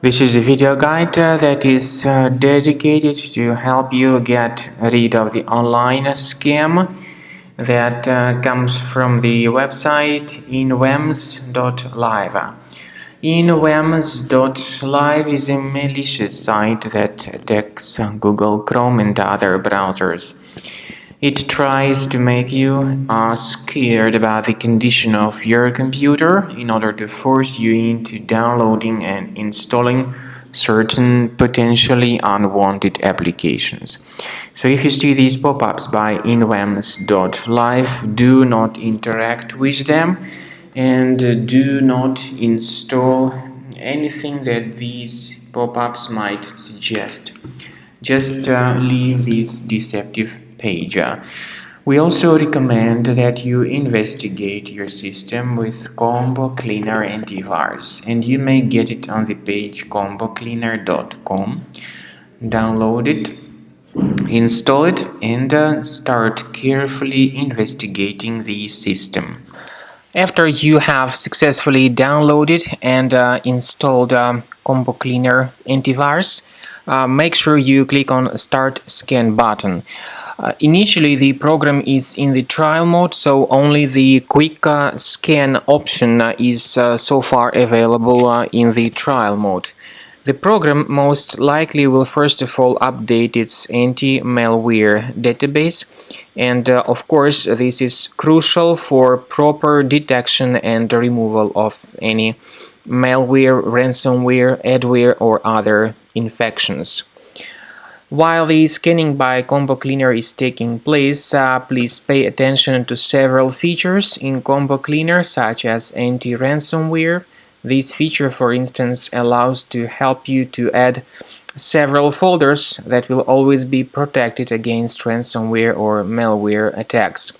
This is a video guide that is dedicated to help you get rid of the online scam that comes from the website Inwems.live. Inwems.live is a malicious site that attacks Google Chrome and other browsers. It tries to make you scared about the condition of your computer in order to force you into downloading and installing certain potentially unwanted applications. So if you see these pop-ups by Inwems.live, do not interact with them and do not install anything that these pop-ups might suggest. Just leave this deceptive page. We also recommend that you investigate your system with Combo Cleaner Antivirus, and you may get it on the page combocleaner.com. Download it, install it, and start carefully investigating the system. After you have successfully downloaded and installed Combo Cleaner Antivirus, make sure you click on Start Scan button. Initially, the program is in the trial mode, so only the quick scan option is so far available in the trial mode. The program most likely will first of all update its anti-malware database, and of course this is crucial for proper detection and removal of any malware, ransomware, adware or other infections. While the scanning by Combo Cleaner is taking place, please pay attention to several features in Combo Cleaner, such as anti-ransomware. This feature, for instance, allows to help you to add several folders that will always be protected against ransomware or malware attacks.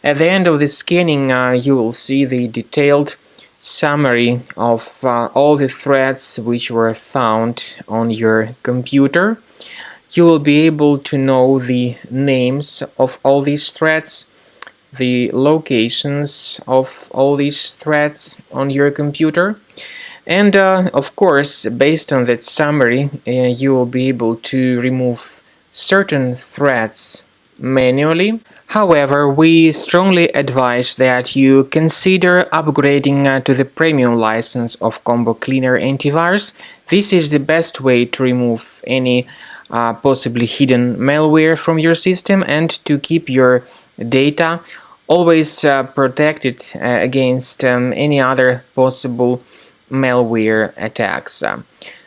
At the end of the scanning, you will see the detailed summary of all the threads which were found on your computer. You will be able to know the names of all these threads, the locations of all these threads on your computer, and of course, based on that summary, you will be able to remove certain threads manually. However, we strongly advise that you consider upgrading to the premium license of Combo Cleaner Antivirus. This is the best way to remove any possibly hidden malware from your system and to keep your data always protected against any other possible malware attacks.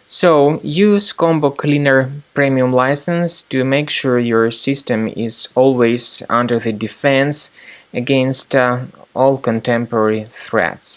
So use Combo Cleaner Premium license to make sure your system is always under the defense against all contemporary threats.